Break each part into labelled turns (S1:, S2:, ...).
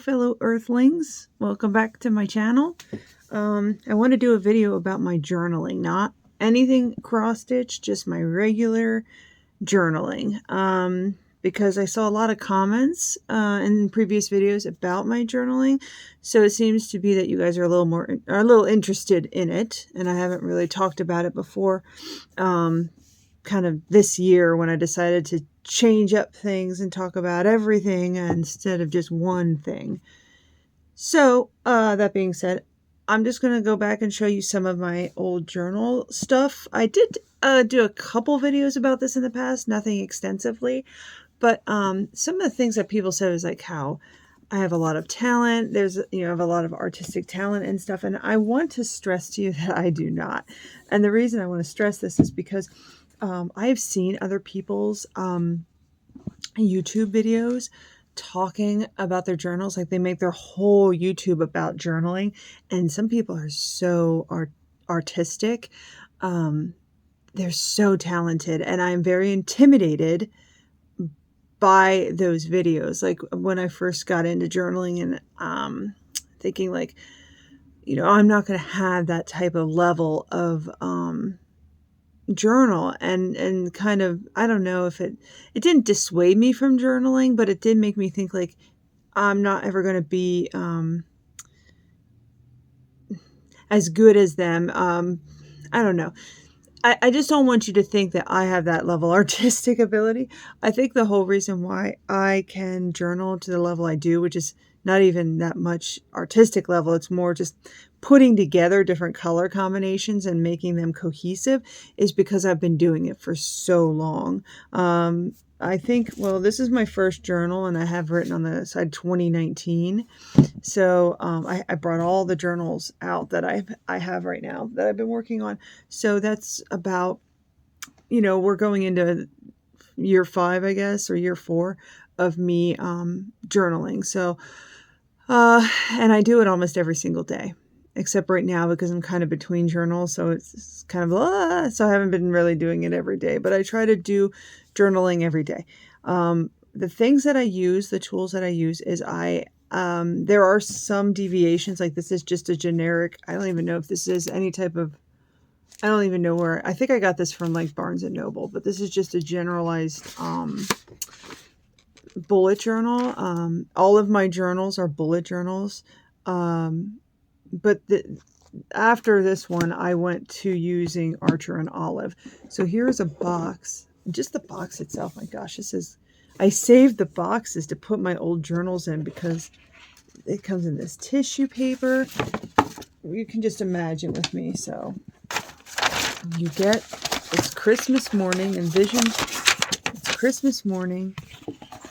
S1: fellow earthlings, welcome back to my channel. I want to do a video about my journaling, not anything cross-stitch, just my regular journaling, because I saw a lot of comments in previous videos about my journaling, so it seems to be that you guys are a little interested in it, and I haven't really talked about it before. Kind of this year when I decided to change up things and talk about everything instead of just one thing. So that being said, I'm just going to go back and show you some of my old journal stuff. I did do a couple videos about this in the past, nothing extensively, but some of the things that people said is like how I have a lot of talent. I have a lot of artistic talent and stuff. And I want to stress to you that I do not. And the reason I want to stress this is because I've seen other people's YouTube videos talking about their journals. Like they make their whole YouTube about journaling. And some people are so artistic. They're so talented. And I'm very intimidated by those videos. Like when I first got into journaling and thinking like, I'm not going to have that type of level of journal and kind of, I don't know if it didn't dissuade me from journaling, but it did make me think like I'm not ever going to be as good as them. I don't know. I just don't want you to think that I have that level artistic ability. I think the whole reason why I can journal to the level I do, which is not even that much artistic level, it's more just putting together different color combinations and making them cohesive, is because I've been doing it for so long. I think, well, this is my first journal, and I have written on the side 2019. So I brought all the journals out that I have right now that I've been working on. So that's about, we're going into year 5, I guess, or year 4 of me journaling. So, and I do it almost every single day, except right now because I'm kind of between journals. So it's kind of, so I haven't been really doing it every day, but I try to do journaling every day. The things that I use, the tools that I use is there are some deviations. Like this is just a generic, I don't even know if this is any type of, I don't even know where, I think I got this from like Barnes and Noble, but this is just a generalized bullet journal. All of my journals are bullet journals. But after this one, I went to using Archer and Olive. So here's a box. Just the box itself, my gosh, I saved the boxes to put my old journals in because it comes in this tissue paper. You can just imagine with me. So it's Christmas morning, envision it's Christmas morning,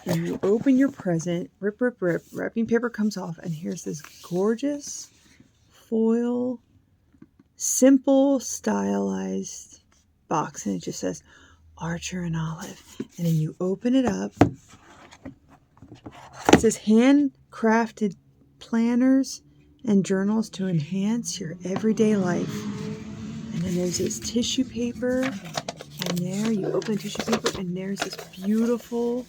S1: and you open your present, rip, rip, rip, wrapping paper comes off, and here's this gorgeous foil, simple, stylized box, and it just says Archer and Olive. And then you open it up. It says handcrafted planners and journals to enhance your everyday life. And then there's this tissue paper, and there you open the tissue paper, and there's this beautiful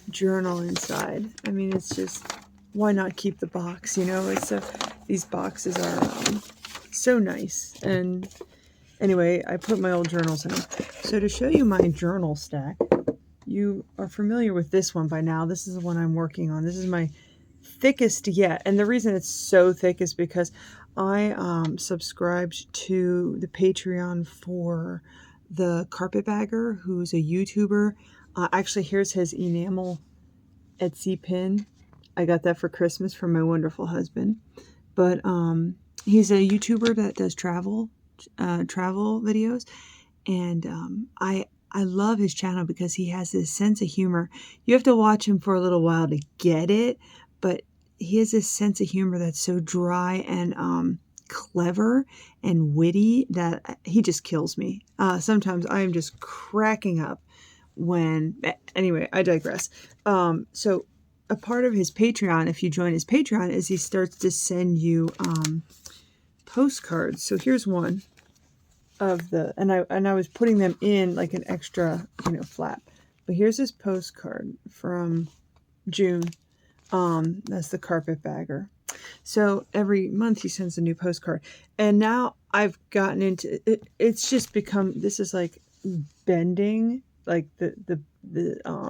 S1: journal inside. I mean, it's just, why not keep the box? It's these boxes are so nice. And anyway, I put my old journals in them. So to show you my journal stack, you are familiar with this one by now. This is the one I'm working on. This is my thickest yet. And the reason it's so thick is because I subscribed to the Patreon for the Carpetbagger, who's a YouTuber. Actually, here's his enamel Etsy pin. I got that for Christmas from my wonderful husband. But he's a YouTuber that does travel videos, and I love his channel because he has this sense of humor. You have to watch him for a little while to get it, but he has this sense of humor that's so dry and clever and witty that he just kills me. Sometimes I am just cracking up anyway, I digress. So a part of his Patreon, if you join his Patreon, is he starts to send you postcards. So here's one of and I was putting them in like an extra, flap. But here's this postcard from June. That's the carpetbagger. So every month he sends a new postcard. And now I've gotten into it. It's just become, this is like bending, like the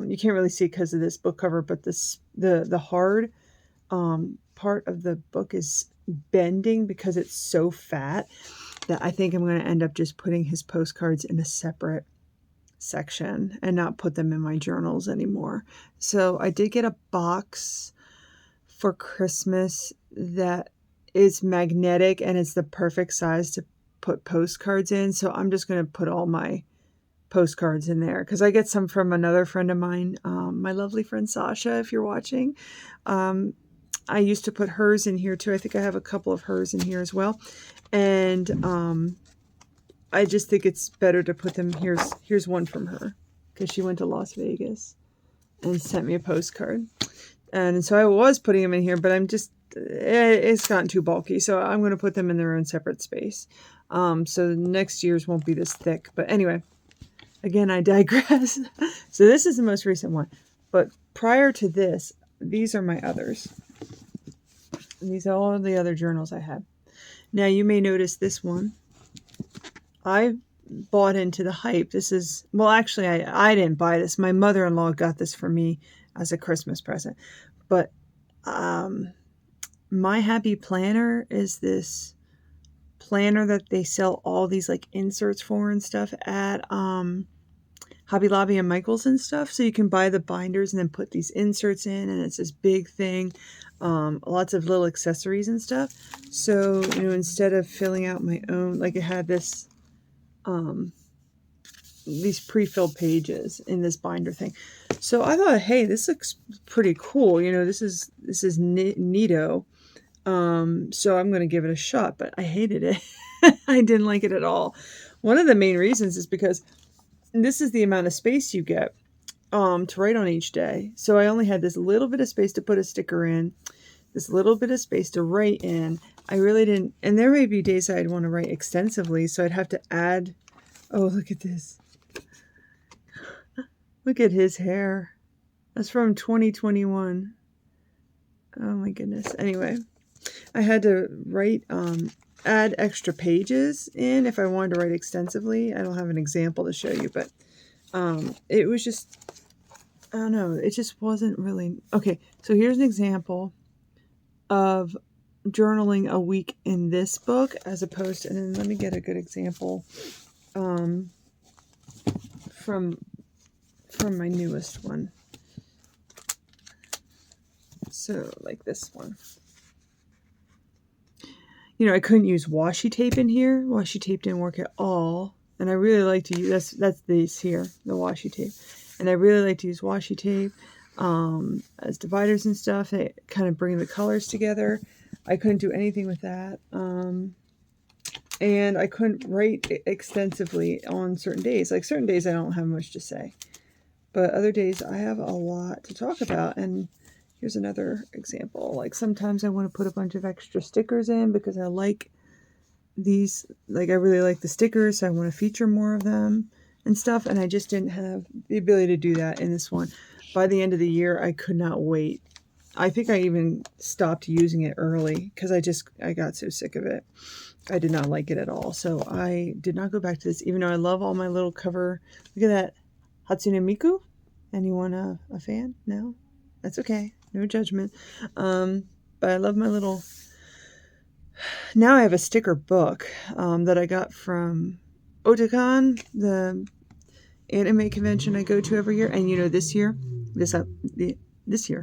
S1: you can't really see because of this book cover, but the hard part of the book is bending because it's so fat that I think I'm going to end up just putting his postcards in a separate section and not put them in my journals anymore. So I did get a box for Christmas that is magnetic and it's the perfect size to put postcards in. So I'm just going to put all my postcards in there because I get some from another friend of mine, my lovely friend Sasha, if you're watching. I used to put hers in here too. I think I have a couple of hers in here as well. And I just think it's better to put them. Here's one from her because she went to Las Vegas and sent me a postcard. And so I was putting them in here, but it's gotten too bulky. So I'm going to put them in their own separate space. So next year's won't be this thick. But anyway, again, I digress. So this is the most recent one. But prior to this, these are my others. These are all the other journals I had. Now you may notice this one. I bought into the hype. This is, well, actually, I didn't buy this. My mother-in-law got this for me as a Christmas present. But My Happy Planner is this planner that they sell all these like inserts for and stuff at Hobby Lobby and Michael's and stuff. So you can buy the binders and then put these inserts in, and it's this big thing. Lots of little accessories and stuff. So, instead of filling out my own, like it had this these pre-filled pages in this binder thing. So I thought, hey, this looks pretty cool. This is neato. So I'm going to give it a shot, but I hated it. I didn't like it at all. One of the main reasons is because this is the amount of space you get to write on each day. So I only had this little bit of space to put a sticker in, this little bit of space to write in. I really didn't, and there may be days I'd want to write extensively, so I'd have to add, oh, look at this. Look at his hair. That's from 2021. Oh my goodness. Anyway, I had to write, add extra pages in if I wanted to write extensively. I don't have an example to show you, but it was just, I don't know, it just wasn't really, okay, so here's an example of journaling a week in this book as opposed to, and then let me get a good example from my newest one. So like this one. I couldn't use washi tape in here. Washi tape didn't work at all. And I really like to use, that's these here, the washi tape. And I really like to use washi tape as dividers and stuff. They kind of bring the colors together. I couldn't do anything with that. And I couldn't write extensively on certain days. Like certain days I don't have much to say. But other days I have a lot to talk about. And here's another example. Like sometimes I want to put a bunch of extra stickers in because I like these, like I really like the stickers. So I want to feature more of them and stuff. And I just didn't have the ability to do that in this one. By the end of the year, I could not wait. I think I even stopped using it early because I got so sick of it. I did not like it at all. So I did not go back to this, even though I love all my little cover. Look at that. Hatsune Miku? Anyone a fan? No? That's okay. No judgment. But I love my little... Now I have a sticker book that I got from Otakon, the anime convention I go to every year. And this year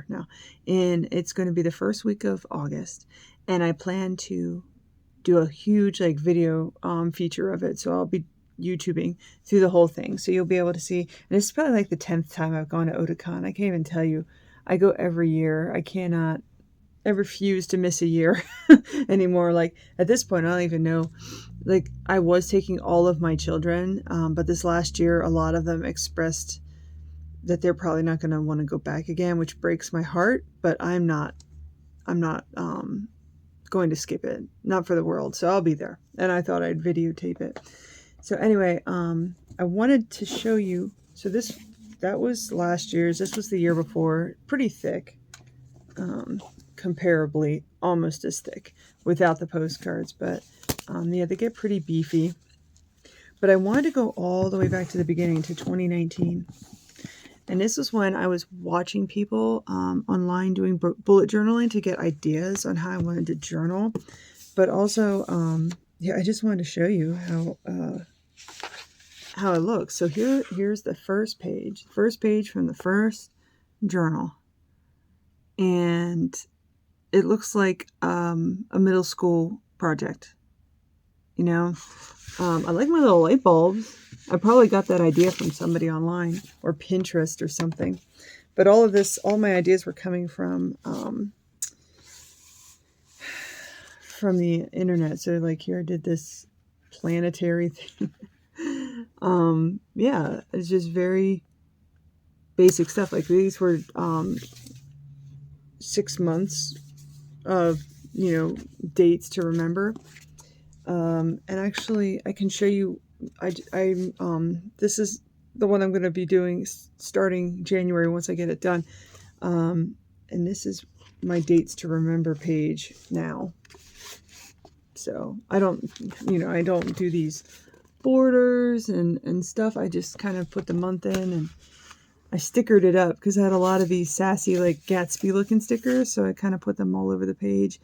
S1: now. And it's going to be the first week of August. And I plan to do a huge video feature of it. So I'll be YouTubing through the whole thing. So you'll be able to see. And this is probably like the 10th time I've gone to Otakon. I can't even tell you. I go every year. I refuse to miss a year anymore. Like at this point, I don't even know. Like I was taking all of my children, but this last year, a lot of them expressed that they're probably not going to want to go back again, which breaks my heart. But I'm not going to skip it, not for the world. So I'll be there, and I thought I'd videotape it. So anyway, I wanted to show you. So that was last year's. This was the year before. Pretty thick. comparably almost as thick without the postcards, but yeah, they get pretty beefy. But I wanted to go all the way back to the beginning to 2019. And this was when I was watching people online doing bullet journaling to get ideas on how I wanted to journal. But also, yeah, I just wanted to show you how it looks. So here's the first page from the first journal. And it looks like a middle school project. You know, I like my little light bulbs. I probably got that idea from somebody online or Pinterest or something. But all my ideas were coming from the internet. So like here I did this planetary thing. Yeah, it's just very basic stuff. Like these were 6 months of, dates to remember. And actually I can show you, this is the one I'm going to be doing starting January once I get it done. And this is my dates to remember page now. So I don't do these borders and stuff. I just kind of put the month in and I stickered it up because I had a lot of these sassy, like Gatsby looking stickers. So I kind of put them all over the page.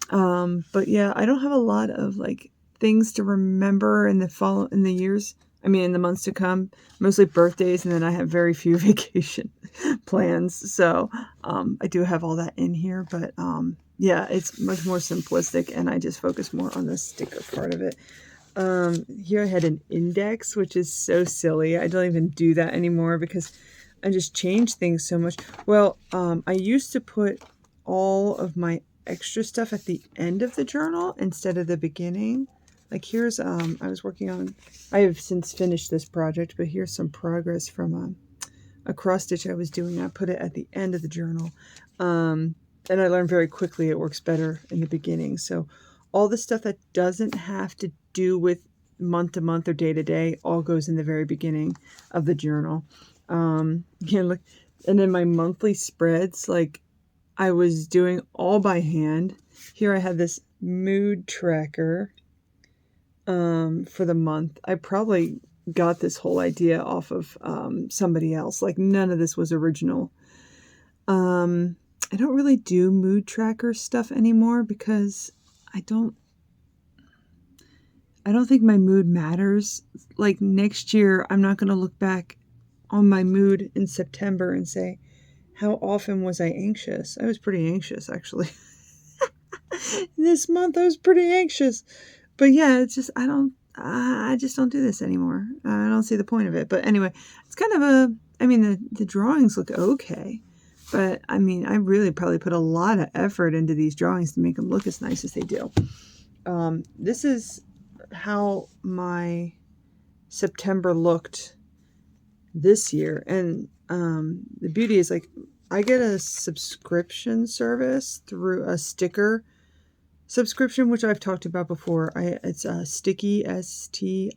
S1: But yeah, I don't have a lot of like things to remember in the years. I mean, in the months to come, mostly birthdays. And then I have very few vacation plans. So, I do have all that in here, but, yeah, it's much more simplistic and I just focus more on the sticker part of it. Here I had an index, which is so silly. I don't even do that anymore because I just change things so much. Well, I used to put all of my extra stuff at the end of the journal instead of the beginning. Like here's, I have since finished this project, but here's some progress from a cross stitch I was doing. I put it at the end of the journal. And I learned very quickly it works better in the beginning. So all the stuff that doesn't have to do with month to month or day to day all goes in the very beginning of the journal. Yeah, look, and then my monthly spreads, like I was doing all by hand. Here I had this mood tracker for the month. I probably got this whole idea off of somebody else. Like none of this was original. I don't really do mood tracker stuff anymore because I don't think my mood matters. Like next year, I'm not going to look back on my mood in September and say, how often was I anxious? I was pretty anxious, actually. This month I was pretty anxious. But yeah, it's just, I just don't do this anymore. I don't see the point of it. But anyway, it's kind of the drawings look okay. But I mean, I really probably put a lot of effort into these drawings to make them look as nice as they do. This is how my September looked this year. And the beauty is, like, I get a subscription service through a sticker subscription, which I've talked about before. It's a Stickii, STICKII.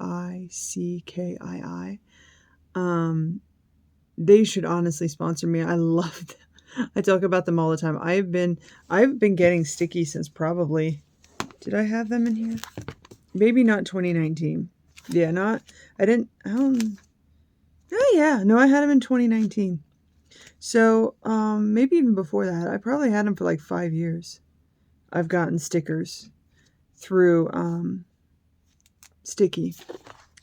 S1: They should honestly sponsor me. I love them. I talk about them all the time. I've been getting Stickii since probably, did I have them in here? Maybe not 2019. Yeah, I didn't, oh yeah, no, I had them in 2019. So, maybe even before that. I probably had them for like 5 years. I've gotten stickers through Stickii,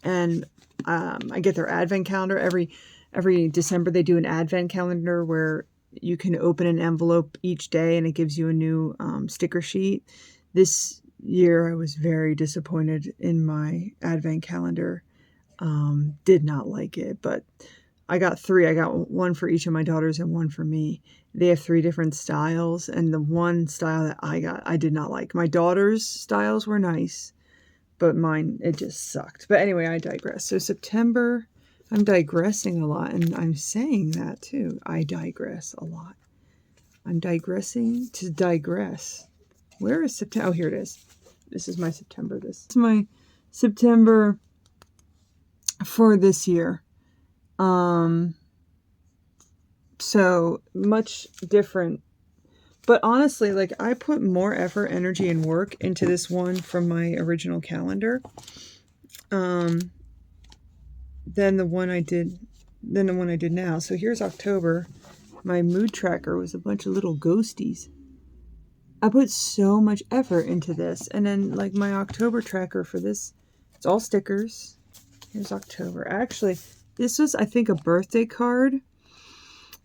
S1: and I get their advent calendar every December. They do an advent calendar where you can open an envelope each day and it gives you a new sticker sheet. This year I was very disappointed in my advent calendar. Did not like it, but I got 3. I got one for each of my daughters and one for me. They have 3 different styles, and the one style that I got, I did not like. My daughter's styles were nice, but mine, it just sucked. But anyway, I digress. So September, I'm digressing a lot, and I'm saying that too. I digress a lot. I'm digressing to digress. Where is September? Oh, here it is. This is my September. This is my September for this year. So much different But honestly, like, I put more effort, energy, and work into this one from my original calendar than the one I did now. So here's October. My mood tracker was a bunch of little ghosties. I put so much effort into this. And then, like, my October tracker for this, it's all stickers. Here's October. Actually, this was, I think, a birthday card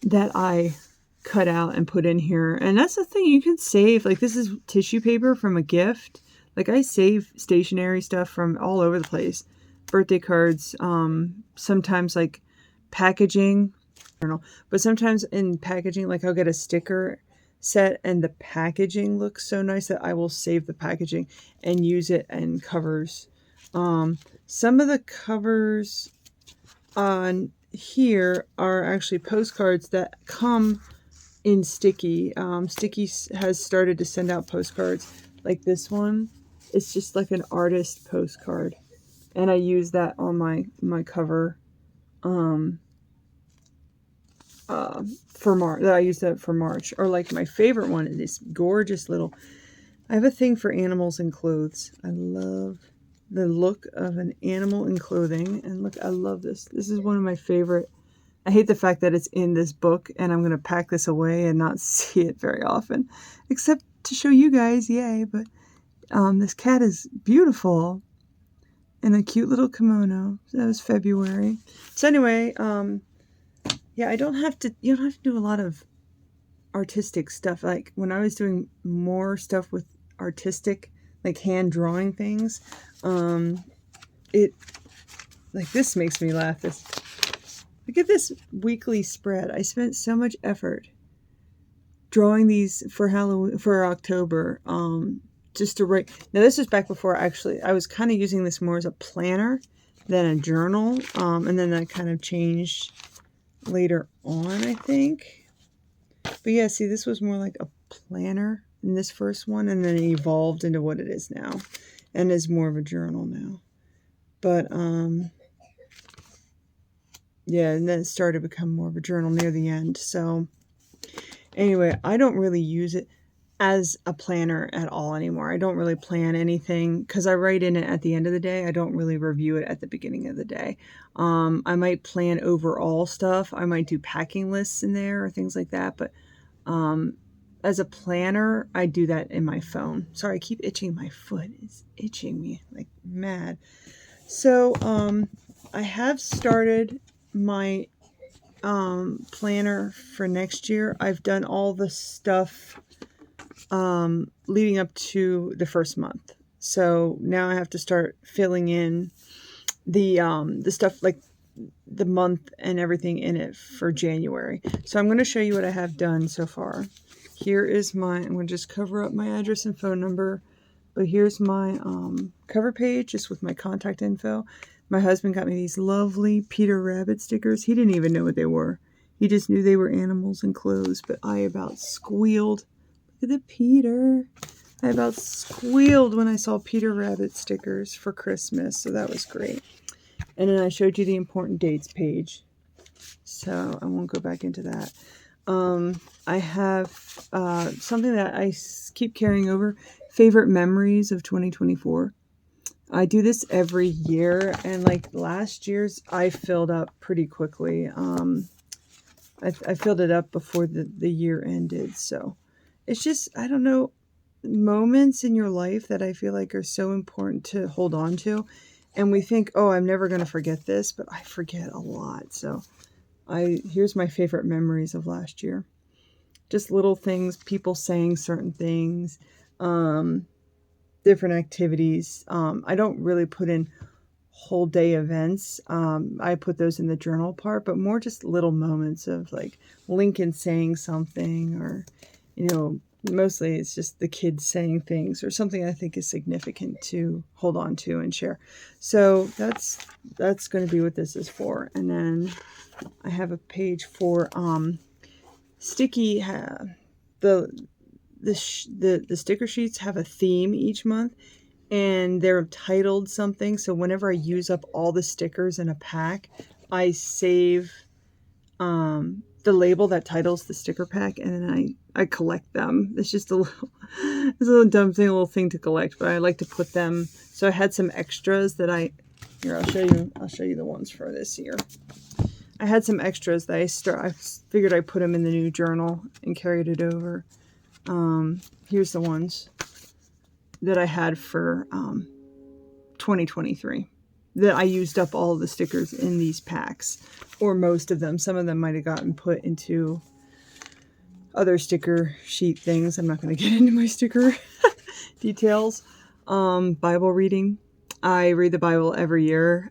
S1: that I cut out and put in here. And that's the thing, you can save. Like, this is tissue paper from a gift. Like, I save stationery stuff from all over the place. Birthday cards, sometimes, like, packaging. But sometimes in packaging, like, I'll get a sticker set and the packaging looks so nice that I will save the packaging and use it in covers. Some of the covers on here are actually postcards that come in Sticky. Sticky has started to send out postcards like this one. It's just like an artist postcard, and I use that on my cover for March. I use that for March. Or like my favorite one is this gorgeous little. I have a thing for animals and clothes. I love the look of an animal in clothing. And look, I love this. This is one of my favorite. I hate the fact that it's in this book and I'm going to pack this away and not see it very often, except to show you guys, yay. But this cat is beautiful in a cute little kimono. That was February. So anyway, yeah, you don't have to do a lot of artistic stuff. Like when I was doing more stuff with artistic, like hand drawing things, it, like, this makes me laugh. Look at this weekly spread. I spent so much effort drawing these for Halloween, for October, just to write. Now this is back before I was kind of using this more as a planner than a journal, and then that kind of changed later on, I think. But yeah, see, this was more like a planner in this first one, and then it evolved into what it is now, and is more of a journal now. But yeah, and then it started to become more of a journal near the end. So anyway, I don't really use it as a planner at all anymore. I don't really plan anything because I write in it at the end of the day. I don't really review it at the beginning of the day. I might plan overall stuff. I might do packing lists in there or things like that. But as a planner, I do that in my phone. Sorry, I keep itching. My foot is itching me like mad. So I have started my planner for next year. I've done all the stuff leading up to the first month. So now I have to start filling in the stuff, like the month and everything in it for January. So I'm going to show you what I have done so far. Here is I'm going to just cover up my address and phone number. But here's my cover page just with my contact info. My husband got me these lovely Peter Rabbit stickers. He didn't even know what they were. He just knew they were animals and clothes. But I about squealed. Look at the Peter. I about squealed when I saw Peter Rabbit stickers for Christmas. So that was great. And then I showed you the important dates page. So I won't go back into that. I have something that I keep carrying over. Favorite memories of 2024. I do this every year, and like last year's, I filled up pretty quickly. I filled it up before the year ended, so it's just, I don't know, moments in your life that I feel like are so important to hold on to, and we think, oh, I'm never going to forget this, but I forget a lot. So here's my favorite memories of last year. Just little things, people saying certain things, different activities. I don't really put in whole day events. I put those in the journal part, but more just little moments of like Lincoln saying something, or, mostly it's just the kids saying things or something I think is significant to hold on to and share. So that's going to be what this is for. And then I have a page for Sticky. The sticker sheets have a theme each month, and they're titled something. So whenever I use up all the stickers in a pack, I save the label that titles the sticker pack, and then I collect them. It's just it's a little dumb thing, a little thing to collect, but I like to put them. So I had some extras that here, I'll show you the ones for this year. I had some extras that I figured I'd put them in the new journal and carried it over. Here's the ones that I had for 2023. That I used up all of the stickers in these packs, or most of them. Some of them might have gotten put into other sticker sheet things. I'm not going to get into my sticker details. Bible reading. I read the Bible every year.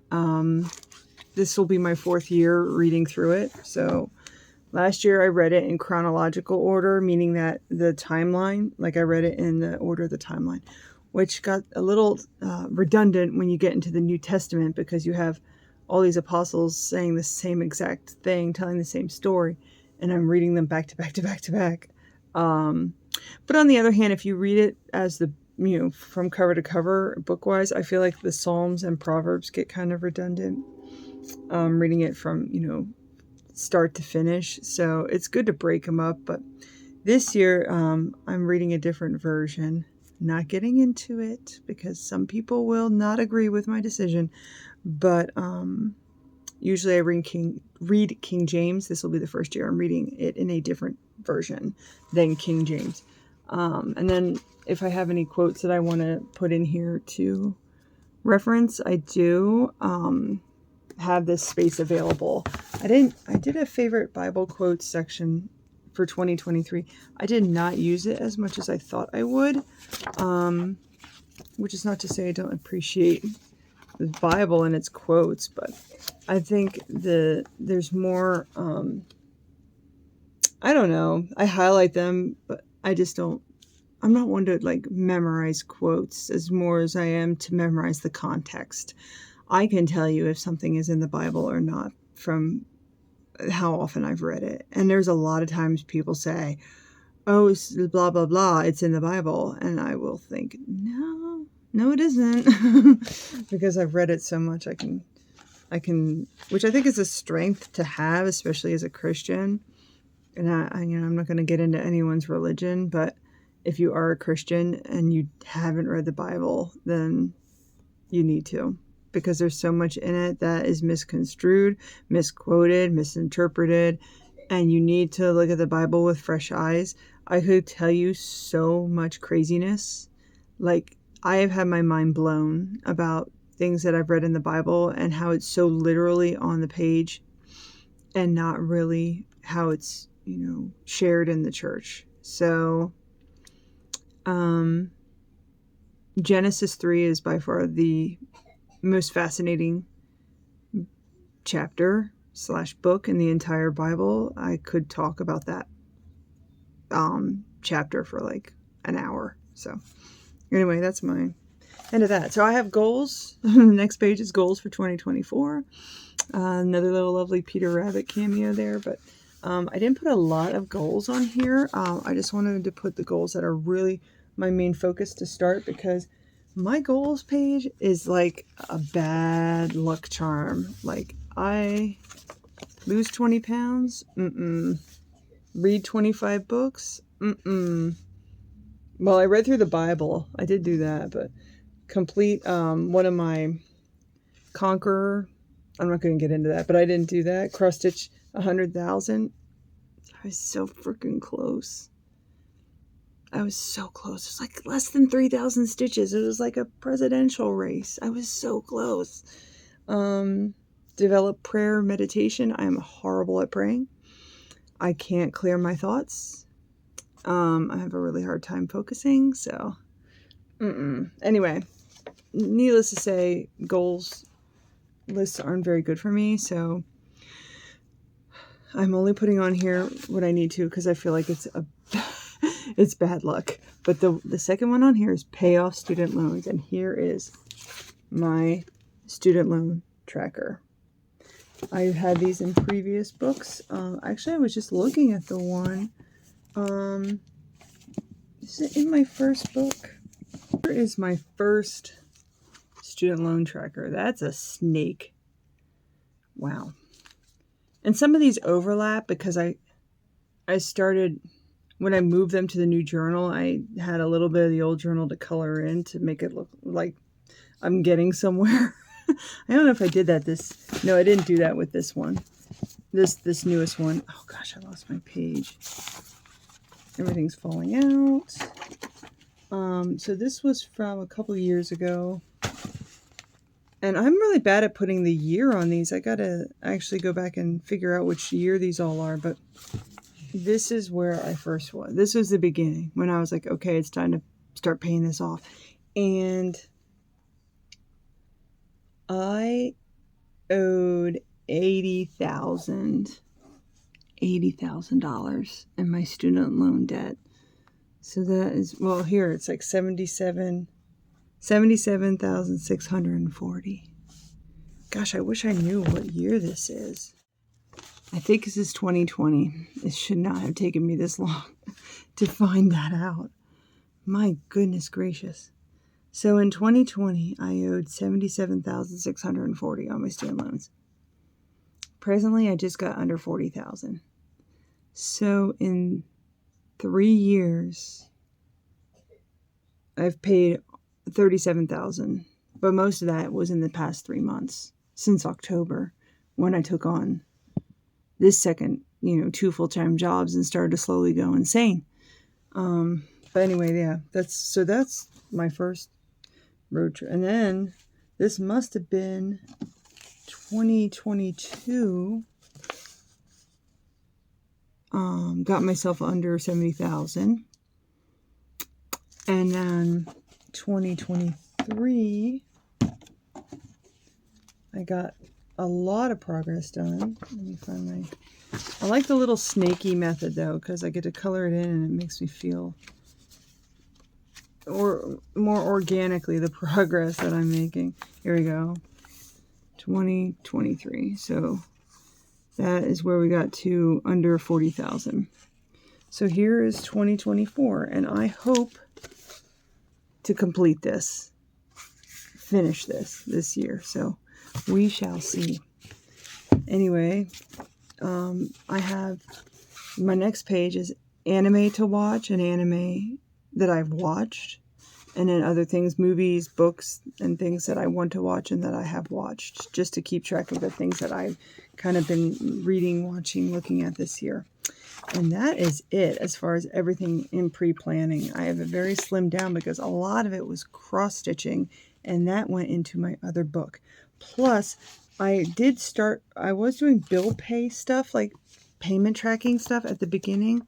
S1: This will be my 4th year reading through it. So last year I read it in chronological order, meaning that the timeline, like I read it in the order of the timeline, which got a little redundant when you get into the New Testament, because you have all these apostles saying the same exact thing, telling the same story, and I'm reading them back to back to back to back. But on the other hand, if you read it as from cover to cover, book-wise, I feel like the Psalms and Proverbs get kind of redundant. Reading it from, start to finish. So it's good to break them up. But this year, I'm reading a different version. Not getting into it because some people will not agree with my decision. But usually I read King James. This will be the first year I'm reading it in a different version than King James. And then if I have any quotes that I want to put in here to reference, I do have this space available. I did a favorite Bible quotes section for 2023. I did not use it as much as I thought I would, which is not to say I don't appreciate the Bible and its quotes, but I think there's more, I don't know, I highlight them, but I'm not one to like memorize quotes as more as I am to memorize the context. I can tell you if something is in the Bible or not from how often I've read it. And there's a lot of times people say, oh, it's blah, blah, blah, it's in the Bible. And I will think, no, it isn't. Because I've read it so much, I can, which I think is a strength to have, especially as a Christian. And I'm not going to get into anyone's religion, but if you are a Christian and you haven't read the Bible, then you need to. Because there's so much in it that is misconstrued, misquoted, misinterpreted, and you need to look at the Bible with fresh eyes. I could tell you so much craziness. Like, I have had my mind blown about things that I've read in the Bible and how it's so literally on the page and not really how it's, shared in the church. So, Genesis 3 is by far the most fascinating chapter / book in the entire Bible. I could talk about that chapter for like an hour. So anyway, that's my end of that. So I have goals. Next page is goals for 2024. Another little lovely Peter Rabbit cameo there, but I didn't put a lot of goals on here. I just wanted to put the goals that are really my main focus to start, because my goals page is like a bad luck charm. Like, I lose 20 pounds? Read 25 books? Well, I read through the Bible. I did do that, but complete one of my Conqueror. I'm not going to get into that, but I didn't do that. Cross stitch 100,000. I was so freaking close. I was so close. It was like less than 3,000 stitches. It was like a presidential race. I was so close. Develop prayer meditation. I am horrible at praying. I can't clear my thoughts. I have a really hard time focusing. So, anyway, needless to say, goals lists aren't very good for me. So I'm only putting on here what I need to, because I feel like it's bad luck. But the second one on here is pay off student loans. And here is my student loan tracker. I've had these in previous books. Actually, I was just looking at the one. Is it in my first book? Here is my first student loan tracker. That's a snake. Wow. And some of these overlap because I started, when I moved them to the new journal, I had a little bit of the old journal to color in to make it look like I'm getting somewhere. I don't know if I did that no, I didn't do that with this one. This newest one. Oh gosh, I lost my page. Everything's falling out. So this was from a couple years ago. And I'm really bad at putting the year on these. I gotta actually go back and figure out which year these all are, but this is where I first was. This was the beginning when I was like, okay, it's time to start paying this off. And I owed $80,000 in my student loan debt. So that is, well, here it's like 77,640. Gosh, I wish I knew what year this is. I think this is 2020. It should not have taken me this long to find that out. My goodness gracious. So in 2020, I owed $77,640 on my student loans. Presently, I just got under $40,000. So in 3 years, I've paid $37,000, but most of that was in the past 3 months, since October, when I took on this second, 2 full-time jobs and started to slowly go insane. But anyway, yeah, that's my first road trip. And then this must have been 2022. Got myself under 70,000. And then 2023, I got a lot of progress done. Let me find I like the little snaky method though, because I get to color it in and it makes me feel more organically the progress that I'm making. Here we go. 2023. So that is where we got to under 40,000. So here is 2024, and I hope to complete finish this year. So we shall see. Anyway, I have my next page is anime to watch, an anime that I've watched, and then other things, movies, books, and things that I want to watch and that I have watched, just to keep track of the things that I've kind of been reading, watching, looking at this year. And that is it as far as everything in pre-planning. I have it very slimmed down because a lot of it was cross-stitching, and that went into my other book. Plus, I was doing bill pay stuff, like payment tracking stuff at the beginning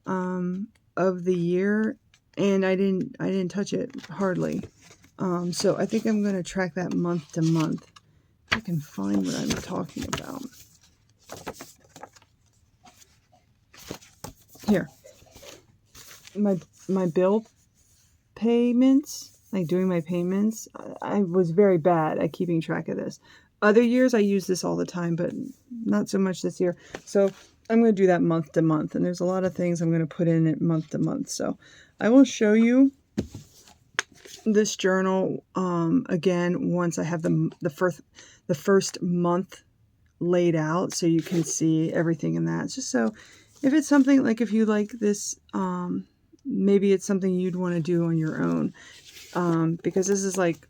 S1: of the year, and I didn't touch it hardly. So I think I'm going to track that month to month. If I can find what I'm talking about. Here. My bill payments, like doing my payments, I was very bad at keeping track of this. Other years I use this all the time, but not so much this year. So I'm going to do that month to month, and there's a lot of things I'm going to put in it month to month. So I will show you this journal again once I have the first month laid out, so you can see everything in that. Just so if it's something like, if you like this, maybe it's something you'd want to do on your own, because this is like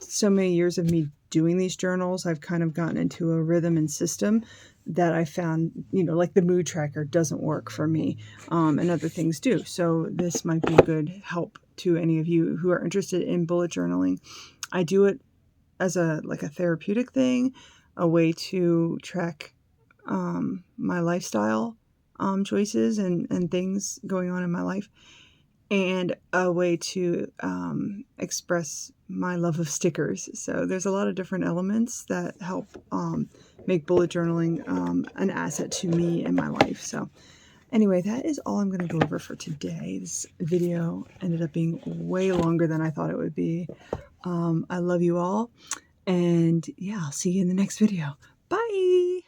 S1: so many years of me doing these journals. I've kind of gotten into a rhythm and system that I found, like the mood tracker doesn't work for me, and other things do. So this might be good help to any of you who are interested in bullet journaling. I do it as a therapeutic thing, a way to track my lifestyle choices and things going on in my life, and a way to express my love of stickers. So there's a lot of different elements that help make bullet journaling an asset to me and my life. So anyway, that is all I'm going to go over for today. This video ended up being way longer than I thought it would be. I love you all, and yeah, I'll see you in the next video. Bye!